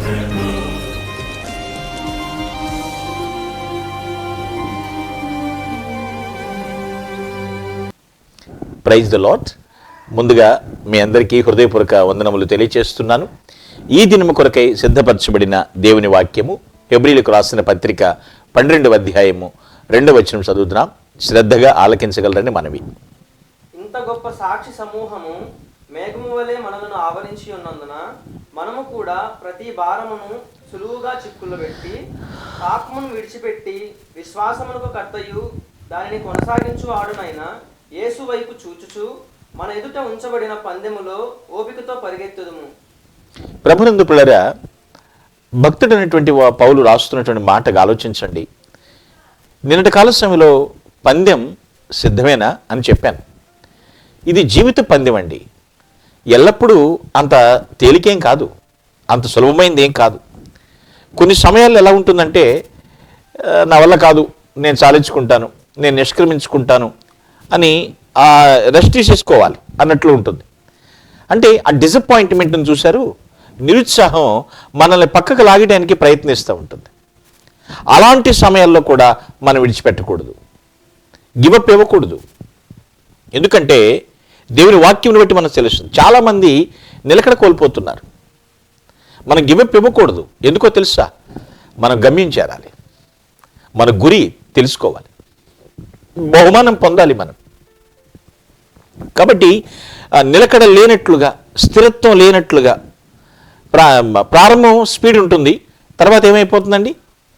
Praise the lord. ముందుగా మీ అందరికీ హృదయపూర్వక వందనములు తెలియచేస్తున్నాను. ఈ దినము కొరకై సిద్ధపరచబడిన దేవుని వాక్యము హెబ్రీయులకు రాసిన పత్రిక 12వ అధ్యాయము 2వ వచనం చదువుతున్నాం. శ్రద్ధగా ఆలకించగలరని మనవి. ఇంత గొప్ప సాక్షి సమూహము మేఘము వలె మనలను ఆవరించి ఉన్నందున మనము కూడా ప్రతి భారమును సులువుగా చిక్కులు పెట్టి పాపమును విడిచిపెట్టి విశ్వాసమునకు కర్తయు దానిని కొనసాగించు ఆడునైన యేసు వైపు చూచుచు మన ఎదుట ఉంచబడిన పందెములో ఓపికతో పరిగెత్తుదుము. ప్రభునందు పిల్లరా, భక్తుడైనటువంటి పౌలు రాస్తున్నటువంటి మాటగా ఆలోచించండి. నిన్నటి కాల సమయంలో పందెం సిద్ధమేనా అని చెప్పాను. ఇది జీవిత పందెం అండి. ఎల్లప్పుడూ అంత తేలికేం కాదు, అంత సులభమైంది ఏం కాదు. కొన్ని సమయాల్లో ఎలా ఉంటుందంటే, నా వల్ల కాదు, నేను చాలించుకుంటాను, నేను నిష్క్రమించుకుంటాను అని రెస్ట్ తీసేసుకోవాలి అన్నట్లు ఉంటుంది. అంటే ఆ డిసప్పాయింట్మెంట్ని చూశారు, నిరుత్సాహం మనల్ని పక్కకు లాగడానికి ప్రయత్నిస్తూ ఉంటుంది. అలాంటి సమయాల్లో కూడా మనం విడిచిపెట్టకూడదు, గివప్ ఇవ్వకూడదు. ఎందుకంటే దేవుని వాక్యం బట్టి మనకు తెలుస్తుంది, చాలామంది నిలకడ కోల్పోతున్నారు. మనం గివప్ ఇవ్వకూడదు. ఎందుకో తెలుసా? మనం గమ్యం చేరాలి, మన గురి తెలుసుకోవాలి, బహుమానం పొందాలి మనం. కాబట్టి నిలకడ లేనట్లుగా, స్థిరత్వం లేనట్లుగా ప్రారంభం స్పీడ్ ఉంటుంది, తర్వాత ఏమైపోతుందండి,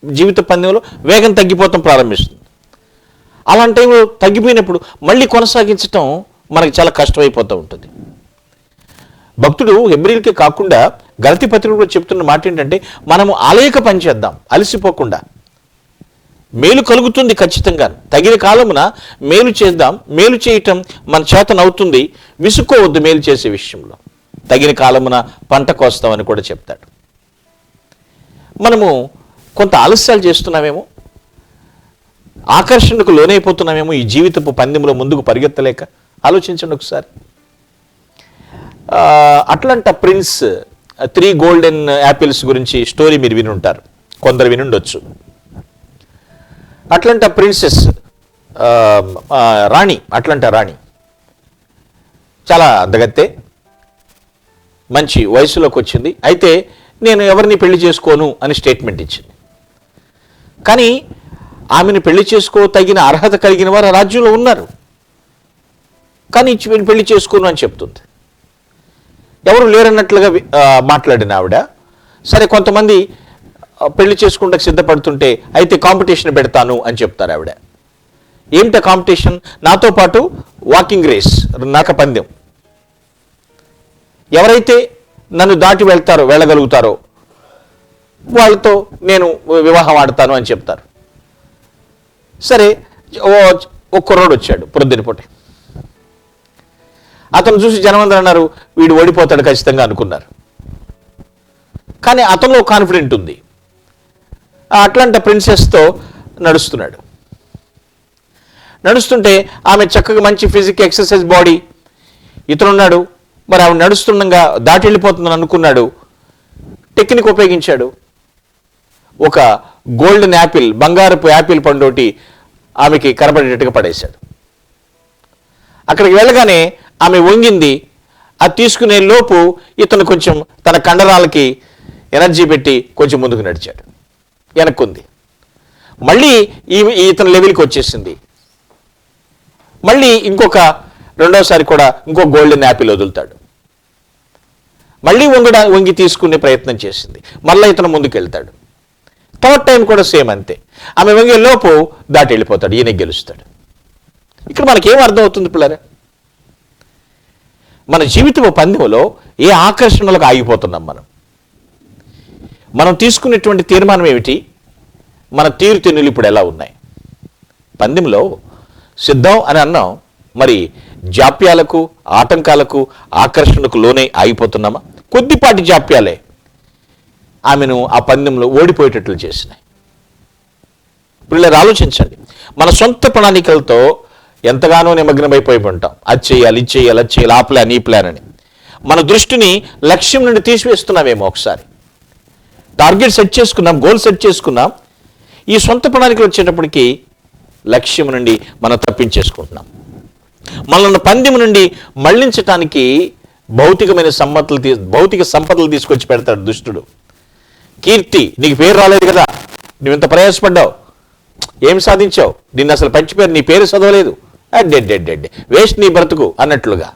జీవిత పందెంలో వేగం తగ్గిపోతాం ప్రారంభిస్తుంది. అలాంటి టైంలో తగ్గిపోయినప్పుడు మళ్ళీ కొనసాగించటం మనకి చాలా కష్టమైపోతూ ఉంటుంది. భక్తుడు హెబ్రీయులకే కాకుండా గలతీ పత్రికలో కూడా చెప్తున్న మాట ఏంటంటే, మనము అలేక పని చేద్దాం, అలసిపోకుండా. మేలు కలుగుతుంది ఖచ్చితంగా, తగిన కాలమున మేలు చేద్దాం. మేలు చేయటం మన చేతనవుతుంది, విసుక్కోవద్దు మేలు చేసే విషయంలో. తగిన కాలమున పంట కోస్తామని కూడా చెప్తాడు. మనము కొంత ఆలస్యాలు చేస్తున్నామేమో, ఆకర్షణకు లోనైపోతున్నామేమో ఈ జీవితపు పందెంలో ముందుకు పరిగెత్తలేక. ఆలోచించండి ఒకసారి. అట్లాంటా ప్రిన్స్ 3 గోల్డెన్ యాపిల్స్ గురించి స్టోరీ మీరు విని ఉంటారు, కొందరు వినుండొచ్చు. అట్లాంటా ప్రిన్సెస్ రాణి, అట్లాంటా రాణి చాలా అందగత్తే, మంచి వయసులోకి వచ్చింది. అయితే నేను ఎవరిని పెళ్లి చేసుకోను అని స్టేట్మెంట్ ఇచ్చింది. కానీ ఆమెను పెళ్లి చేసుకో తగిన అర్హత కలిగిన వారు రాజ్యంలో ఉన్నారు, కానీ పెళ్లి చేసుకోను అని చెప్తుంది. ఎవరు లేరన్నట్లుగా మాట్లాడిన ఆవిడ, సరే కొంతమంది పెళ్లి చేసుకుంటే సిద్ధపడుతుంటే అయితే కాంపిటీషన్ పెడతాను అని చెప్తారు ఆవిడ. ఏమిటా కాంపిటీషన్? నాతో పాటు వాకింగ్ రేస్, నడక పందెం. ఎవరైతే నన్ను దాటి వెళ్ళగలుగుతారో వాళ్ళతో నేను వివాహం ఆడతాను అని చెప్తారు. సరే, ఓ కుర్రోడు వచ్చాడు పొద్దునపూట. అతను చూసి జనమందరూ అన్నారు, వీడు ఓడిపోతాడు ఖచ్చితంగా అనుకున్నారు. కానీ అతనిలో కాన్ఫిడెంట్ ఉంది. అట్లాంటా ప్రిన్సెస్తో నడుస్తుంటే ఆమె చక్కగా మంచి ఫిజిక్ ఎక్సర్సైజ్ బాడీ, ఇతనున్నాడు. మరి ఆమె నడుస్తుండగా దాటి వెళ్ళిపోతుందని అనుకున్నాడు. టెక్నిక్ ఉపయోగించాడు. ఒక గోల్డెన్ యాపిల్, బంగారపు యాపిల్ పండోటి ఆమెకి కనబడేటట్టుగా పడేశాడు. అక్కడికి వెళ్ళగానే ఆమె వంగింది. అది తీసుకునే లోపు ఇతను కొంచెం తన కండరాలకి ఎనర్జీ పెట్టి కొంచెం ముందుకు నడిచాడు. వెనక్కుంది. మళ్ళీ ఇతని లెవెల్కి వచ్చేసింది. మళ్ళీ రెండోసారి కూడా ఇంకో గోల్డెన్ యాపిల్ వదులుతాడు. మళ్ళీ వంగి తీసుకునే ప్రయత్నం చేసింది. మళ్ళీ ఇతను ముందుకు వెళ్తాడు. థర్డ్ టైం కూడా సేమ్ అంతే. ఆమె వంగే లోపు దాటి వెళ్ళిపోతాడు, ఈయన గెలుస్తాడు. ఇక్కడ మనకేం అర్థమవుతుంది పిల్లరా? మన జీవితం పందెంలో ఏ ఆకర్షణలకు ఆగిపోతున్నాం మనం తీసుకునేటువంటి తీర్మానం ఏమిటి? మన తీరుతెన్నులు ఇప్పుడు ఎలా ఉన్నాయి? పందెంలో సిద్ధం అని అన్నాం, మరి జాప్యాలకు, ఆటంకాలకు, ఆకర్షణకు లోనే ఆగిపోతున్నామా? కొద్దిపాటి జాప్యాలే ఆమెను ఆ పందెంలో ఓడిపోయేటట్లు చేసినాయి. పిల్లలు ఆలోచించండి. మన సొంత ప్రణాళికలతో ఎంతగానో నిమగ్నమైపోయి ఉంటాం. అది చేయాలి, ఇది చేయాలి, అది చేయాలి, ఆ ప్లాన్, ఈ ప్లాన్ అని. మన దృష్టిని లక్ష్యం నుండి తీసివేస్తున్నామేమో ఒకసారి. టార్గెట్ సెట్ చేసుకున్నాం, గోల్ సెట్ చేసుకున్నాం. ఈ సొంత ప్రణాళికలు వచ్చేటప్పటికి లక్ష్యం నుండి మనం తప్పించేసుకుంటున్నాం. మనల్ని పందెం నుండి మళ్లించటానికి భౌతిక సంపదలు తీసుకొచ్చి పెడతాడు దుష్టుడు. కీర్తి, నీకు పేరు రాలేదు కదా, నువ్వు ఇంత ప్రయాసపడ్డావు, ఏం సాధించావు, నిన్ను అసలు పంచిపోయారు, నీ పేరు చదవలేదు, డెడ్ వేస్ట్ నీ బ్రతుకు అన్నట్లుగా.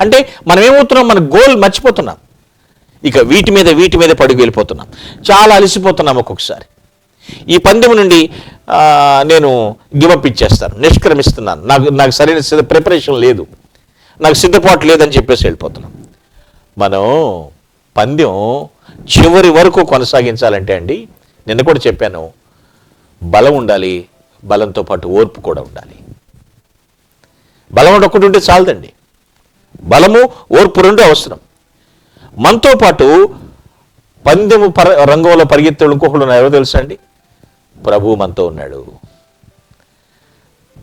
అంటే మనం ఏమవుతున్నాం, మన గోల్ మర్చిపోతున్నాం. ఇక వీటి మీద పడుగు వెళ్ళిపోతున్నాం. చాలా అలసిపోతున్నాం. ఒక్కొక్కసారి ఈ పందెం నుండి నేను గివప్ ఇచ్చేస్తాను, నిష్క్రమిస్తున్నాను, నాకు సరైన ప్రిపరేషన్ లేదు, నాకు సిద్ధపాటు లేదని చెప్పేసి వెళ్ళిపోతున్నాం. మనం పందెం చివరి వరకు కొనసాగించాలంటే అండి, నిన్న కూడా చెప్పాను, బలం ఉండాలి, బలంతో పాటు ఓర్పు కూడా ఉండాలి. బలం ఒకటి ఉంటే చాలదండి, బలము ఓర్పు రెండు అవసరం. మనతో పాటు పందెము రంగంలో పరిగెత్తే ఇంకొకడు ఉన్నారు, ఎవరో తెలుసా అండి? ప్రభు మనతో ఉన్నాడు.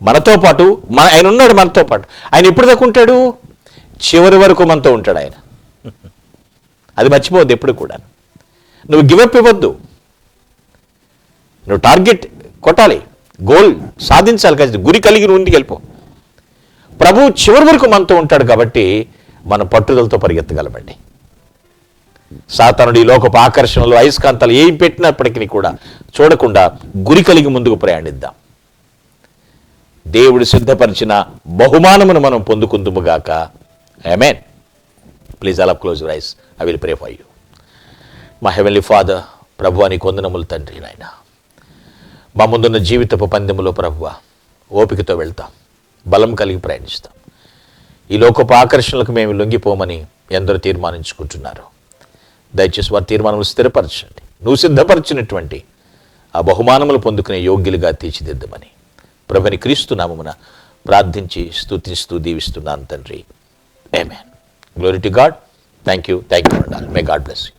మనతో పాటు ఆయన ఉన్నాడు, మనతో పాటు. ఆయన ఎప్పుడు దాకా ఉంటాడు? చివరి వరకు మనతో ఉంటాడు ఆయన. అది మర్చిపోవద్దు ఎప్పుడు కూడా. నువ్వు గివప్ ఇవ్వద్దు, నువ్వు టార్గెట్ కొట్టాలి, గోల్ సాధించాలి, కదా గురి కలిగి ముందుకు వెళ్ళిపో. ప్రభు చివరి వరకు మనతో ఉంటాడు కాబట్టి మనం పట్టుదలతో పరిగెత్తగలమండి. సాతానుడు ఈ లోకపు ఆకర్షణలు, అయస్కాంతాలు ఏం పెట్టినప్పటికీ కూడా చూడకుండా గురి కలిగి ముందుకు ప్రయాణిద్దాం. దేవుడు సిద్ధపరిచిన బహుమానమును మనం పొందుకుందుముగాక. ఆమేన్. ప్లీజ్ అలా close your eyes. I will pray for you. మా హెవెన్లీ ఫాదర్, ప్రభువా నీకు వందనములు తండ్రి. నాయన, మా ముందున్న జీవితపు పందెములో ప్రభువా ఓపికతో వెళ్తాం, బలం కలిగి ప్రయాణిస్తాం. ఈ లోకపు ఆకర్షణలకు మేము లొంగిపోమని ఎందరో తీర్మానించుకుంటున్నారు. దయచేసి వారి తీర్మానములు స్థిరపరచండి. నువ్వు సిద్ధపరిచినటువంటి ఆ బహుమానములు పొందుకునే యోగ్యులుగా తీర్చిదిద్దమని ప్రభుని క్రీస్తు నామమున ప్రార్థించి స్తుతిస్తూ దీవిస్తున్నాను తండ్రి. Amen. Glory to God. Thank you. May God bless you.